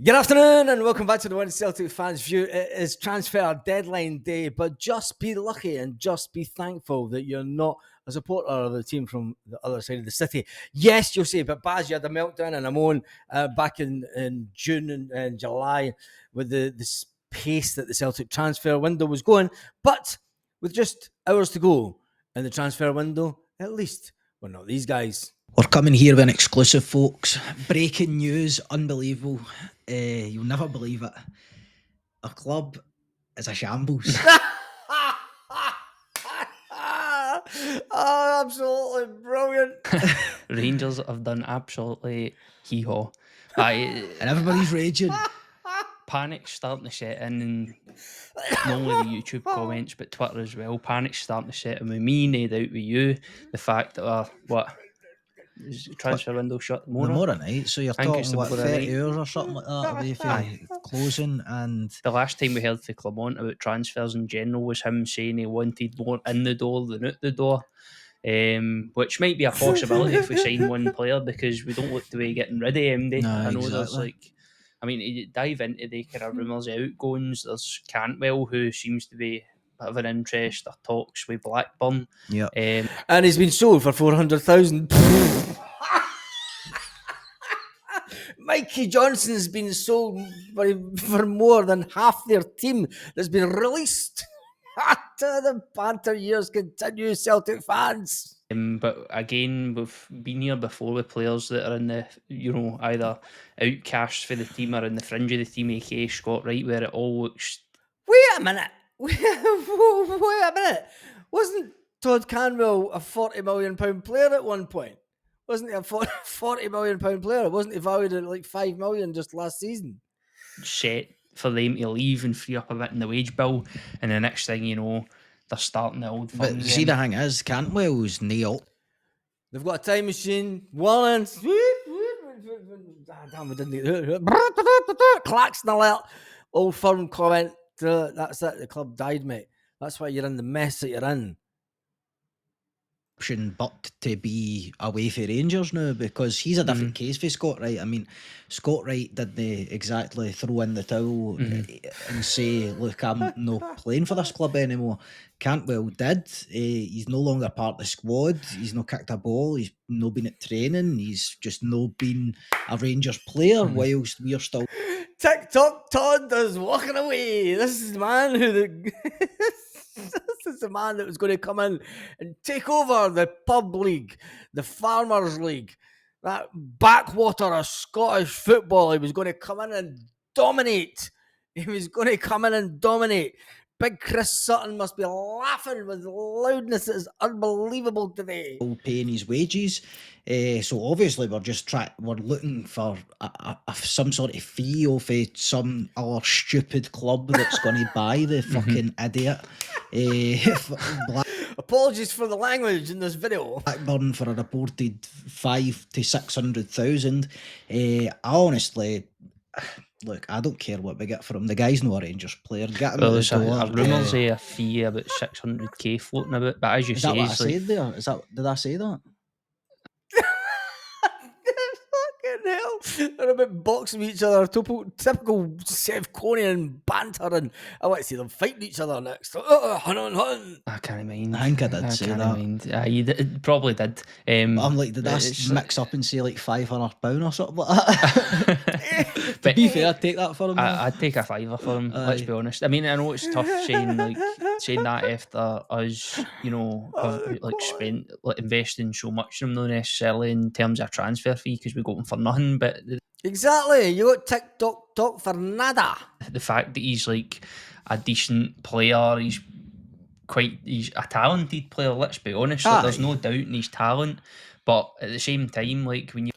Good afternoon and welcome back to the One Celtic Fans View. It is transfer deadline day, but just be lucky and just be thankful that you're not a supporter of the team from the other side of the city. Yes, you'll say, but Baz, you had a meltdown and a moan back in June and July with the pace that the Celtic transfer window was going. But with just hours to go in the transfer window, at least we're not these guys. We're coming here with an exclusive, folks. Breaking news, unbelievable. You'll never believe it. Our club is a shambles. Oh, absolutely brilliant. Rangers have done absolutely hee-haw. And everybody's raging. Panic's starting to set in, and not only the YouTube comments, but Twitter as well. Panic's starting to set in with me, no doubt with you. The fact that, transfer window shut tomorrow night, so you're talking, 30 hours or something like that away from closing. And the last time we heard from Clement about transfers in general was him saying he wanted more in the door than out the door. Which might be a possibility if we sign one player, because we don't look to be getting rid of MD. I know exactly. You dive into the kind of rumours of outgoings. There's Cantwell, who seems to be a bit of an interest, or talks with Blackburn. Yep. And he's been sold for 400,000. Mikey Johnson's been sold for more than half their team that's been released. The banter years continue, Celtic fans. But again, we've been here before with players that are in the, either outcasts for the team or in the fringe of the team, aka Scott Wright, where it all looks... Wait a minute. Wasn't Todd Canwell a £40 million player at one point? Wasn't he a £40 million player? Wasn't he valued at like $5 million just last season? Set for them to leave and free up a bit in the wage bill, and the next thing you know, they're starting the old funds. But see, the thing is, Cantwell's nailed. They've got a time machine. Damn, we didn't. Klaxon alert. Old Firm comment. That's it. The club died, mate. That's why you're in the mess that you're in. But to be away for Rangers now, because he's a different case for Scott Wright. I mean, Scott Wright didn't exactly throw in the towel and say, look, I'm not playing for this club anymore. Cantwell did. He's no longer part of the squad. He's not kicked a ball. He's not been at training. He's just not been a Rangers player whilst we're still... TikTok Todd is walking away. This is the man this is the man that was going to come in and take over the pub league, the farmers league, that backwater of Scottish football. He was going to come in and dominate. Big Chris Sutton must be laughing with loudness that is unbelievable today. Paying his wages. So obviously we're looking for some sort of fee off some other stupid club that's going to buy the fucking idiot. Apologies for the language in this video. Blackburn for a reported 500,000 to 600,000. I honestly... Look, I don't care what we get for him. The guy's not a Rangers player. Get him there's a rumours of a fee about 600k floating about, but as you say... Is that what I said there? Did I say that? Fucking hell. They're a bit boxing with each other. Typical Sevconian banter, and I want to see them fighting each other next. I can't mind. I think I did say that. You probably did. I'm like, did I mix up and say like £500 or something like that? To be fair, I'd take that for him. I'd take a fiver for him, let's be honest. I mean, I know it's tough saying that after us, have spent investing so much in them, not necessarily in terms of transfer fee, because we got him for nothing, but exactly, you got TikTok for nada. The fact that he's like a decent player, he's a talented player, let's be honest. There's no doubt in his talent, but at the same time, like, when you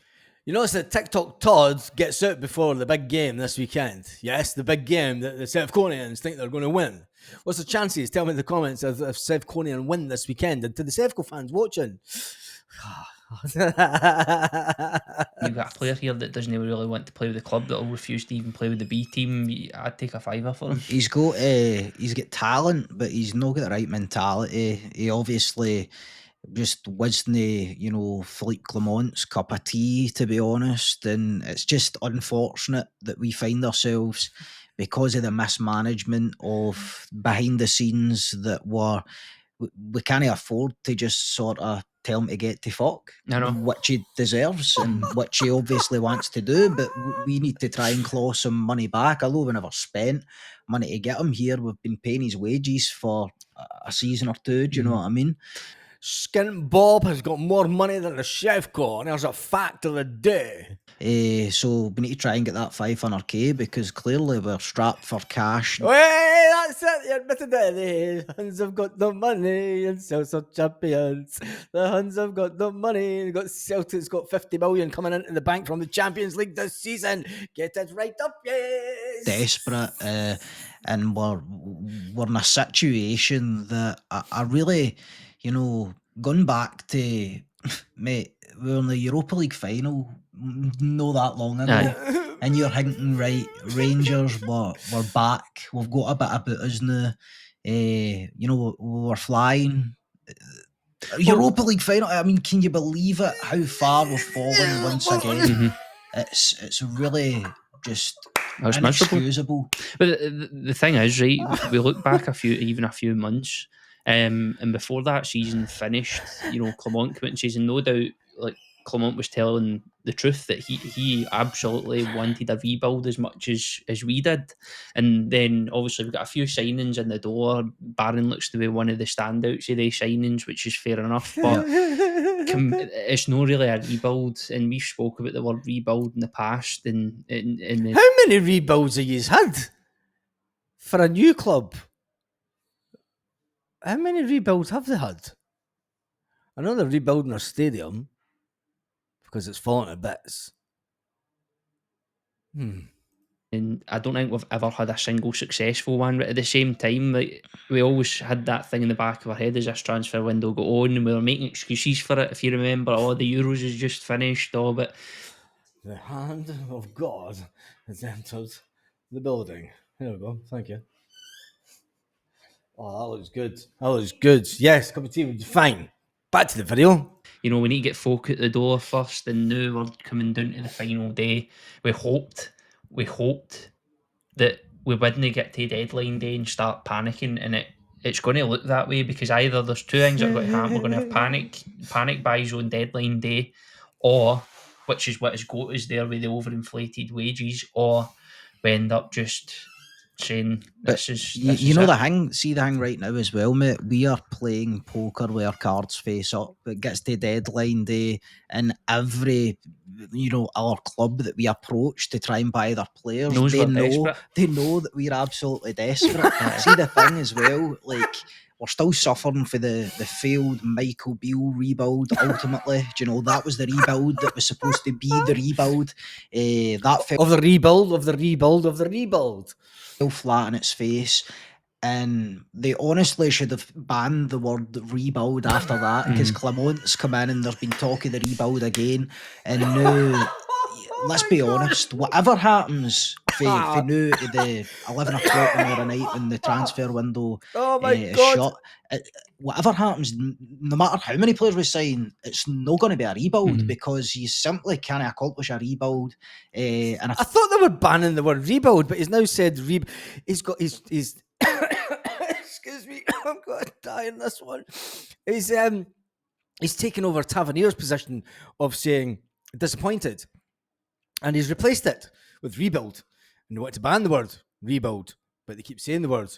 notice that TikTok Todd gets out before the big game this weekend. Yes, the big game that the Sevconians think they're going to win. What's the chances? Tell me in the comments if Sevconian win this weekend. And to the Sevco fans watching, you've got a player here that doesn't really want to play with the club, that will refuse to even play with the B team. I'd take a fiver for him. He's got talent, but he's not got the right mentality. He obviously just wasn't, Philippe Clement's cup of tea, to be honest. And it's just unfortunate that we find ourselves, because of the mismanagement of behind the scenes, that we can't afford to just sort of tell him to get to fuck, I know. which he deserves and which he obviously wants to do. But we need to try and claw some money back. Although we never spent money to get him here, we've been paying his wages for a season or two. Do you know what I mean? Skint Bob has got more money than the chef got, and there's a fact of the day. So we need to try and get that 500k, because clearly we're strapped for cash. Hey, that's it. You admitted it. The Huns have got the money and Celts are champions. The Huns have got the money. They've got Celtic's got 50 million coming into the bank from the Champions League this season. Get it right up, yes. Desperate, and we're in a situation that I really, going back to, mate, we were in the Europa League final no that long ago. Aye. And you're thinking, right, Rangers, we're back. We've got a bit about us now. We're flying. Europa League final. I mean, can you believe it? How far we've fallen once again? It's really just That's miserable. inexcusable. But the thing is, right, we look back a few months, and before that season finished, Clement came out and says, and no doubt, like, Clement was telling the truth that he absolutely wanted a rebuild as much as we did. And then obviously we've got a few signings in the door. Barron looks to be one of the standouts of the signings, which is fair enough, but it's not really a rebuild. And we've spoke about the word rebuild in the past. And How many rebuilds have you had for a new club? How many rebuilds have they had? I know they're rebuilding their stadium because it's falling to bits. And I don't think we've ever had a single successful one. But at the same time, like, we always had that thing in the back of our head as this transfer window got on, and we were making excuses for it. If you remember, the Euros is just finished. But the hand of God has entered the building. Here we go. Thank you. Oh, that looks good. That looks good. Yes, cup of tea would be fine. Back to the video. we need to get folk at the door first, and now we're coming down to the final day. We hoped that we wouldn't get to deadline day and start panicking, and it's going to look that way, because either there's two things that are going to happen. We're going to have panic buys on deadline day, or, which is what has got us there with the overinflated wages, or we end up just saying this is the thing right now as well, mate. We are playing poker with our cards face up. It gets to deadline day, and every our club that we approach to try and buy their players, they know that we're absolutely desperate. See, the thing as well, like, we're still suffering for the failed Michael Beale rebuild. Ultimately, that was the rebuild that was supposed to be the rebuild. That fell of the rebuild. Flat on its face, and they honestly should have banned the word rebuild after that, because Clement's come in and there's been talk of the rebuild again, and now let's be honest, whatever happens for now to the 11 o'clock tomorrow night when the transfer window is shut, whatever happens, no matter how many players we sign, it's not going to be a rebuild, because you simply can't accomplish a rebuild. And I thought they were banning the word rebuild, but he's now said he's excuse me, I'm going to die in this one. He's taken over Tavernier's position of saying disappointed, and he's replaced it with rebuild. And they want to ban the word rebuild, but they keep saying the word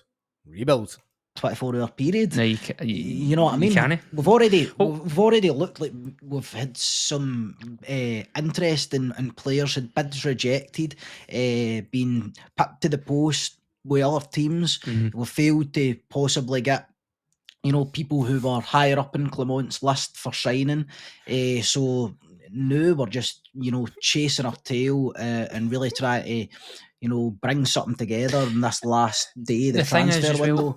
rebuild. 24-hour period. No, you know what I mean? We've already looked like we've had some interest in players, had bids rejected, been put to the post with other teams. We've failed to possibly get people who were higher up in Clement's list for signing. So now we're just chasing our tail and really trying to bring something together in this last day of the transfer window.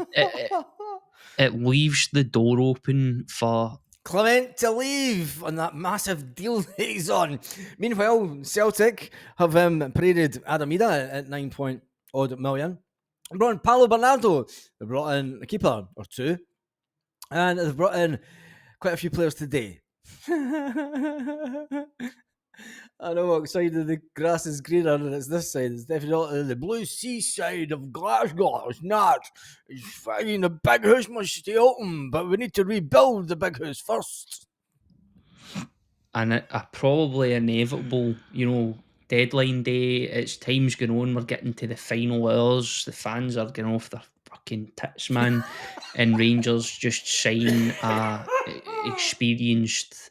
It leaves the door open for Clement to leave on that massive deal that he's on. Meanwhile, Celtic have paraded Adam Ida at 9.odd million. They brought in Paulo Bernardo. They brought in a keeper or two. And they've brought in quite a few players today. I know what side of the grass is greener, and it's this side. It's definitely the blue seaside of Glasgow. It's not. It's fine. The big house must stay open, but we need to rebuild the big house first. And a probably inevitable, deadline day. It's time's going on. We're getting to the final hours. The fans are getting off their fucking tits, man. And Rangers just sign a experienced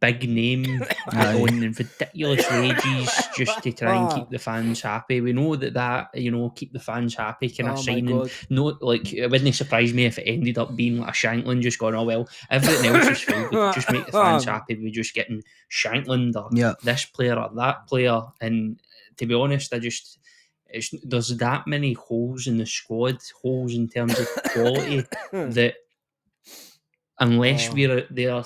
big name Aye. on ridiculous wages just to try and keep the fans happy. We know that keep the fans happy kind of Oh my signing. God. No, like it wouldn't surprise me if it ended up being like a Shanklin just going, oh well, everything else is fine. We could just make the fans happy. We're just getting Shanklin or Yeah. this player or that player. And to be honest, there's that many holes in the squad, holes in terms of quality that unless we're there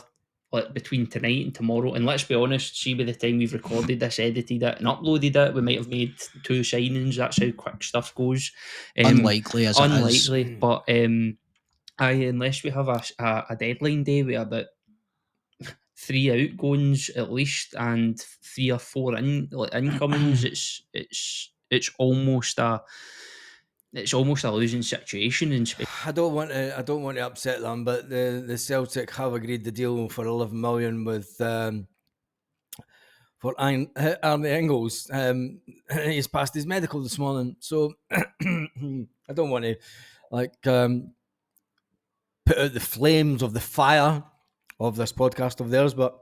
like between tonight and tomorrow, and let's be honest, see by the time we've recorded this, edited it, and uploaded it, we might have made 2 signings. That's how quick stuff goes. Unlikely as it is. Unlikely, but unless we have a deadline day with about 3 outgoings at least and 3 or 4 incomings, it's almost a losing situation in Spain. I don't want to upset them, but the Celtic have agreed the deal for 11 million with for Arne Engels. He's passed his medical this morning, so I don't want to put out the flames of the fire of this podcast of theirs, but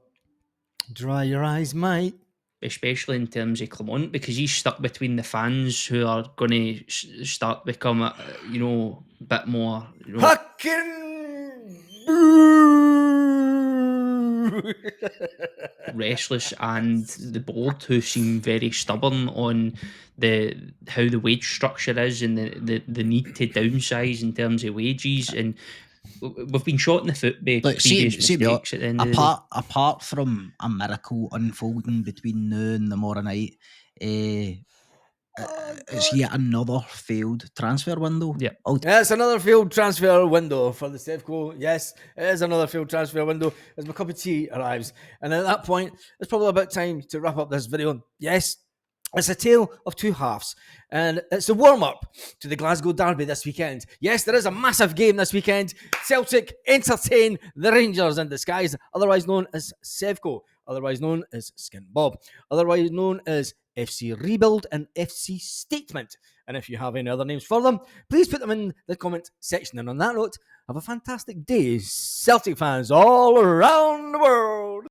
dry your eyes, mate. Especially in terms of Clement, because he's stuck between the fans who are going to start become a bit more restless, and the board who seem very stubborn on how the wage structure is and the need to downsize in terms of wages, and we've been shot in the foot by previous mistakes at the end of the day. Apart from a miracle unfolding between now and tomorrow night, it's yet another failed transfer window. Yeah. Yeah, it's another failed transfer window for the Sevco. Yes, it is another failed transfer window as my cup of tea arrives. And at that point, it's probably about time to wrap up this video. Yes, it's a tale of two halves, and it's a warm-up to the Glasgow Derby this weekend. Yes, there is a massive game this weekend. Celtic entertain the Rangers in disguise, otherwise known as Sevco, otherwise known as Skin Bob, otherwise known as FC Rebuild and FC Statement. And if you have any other names for them, please put them in the comment section. And on that note, have a fantastic day, Celtic fans all around the world.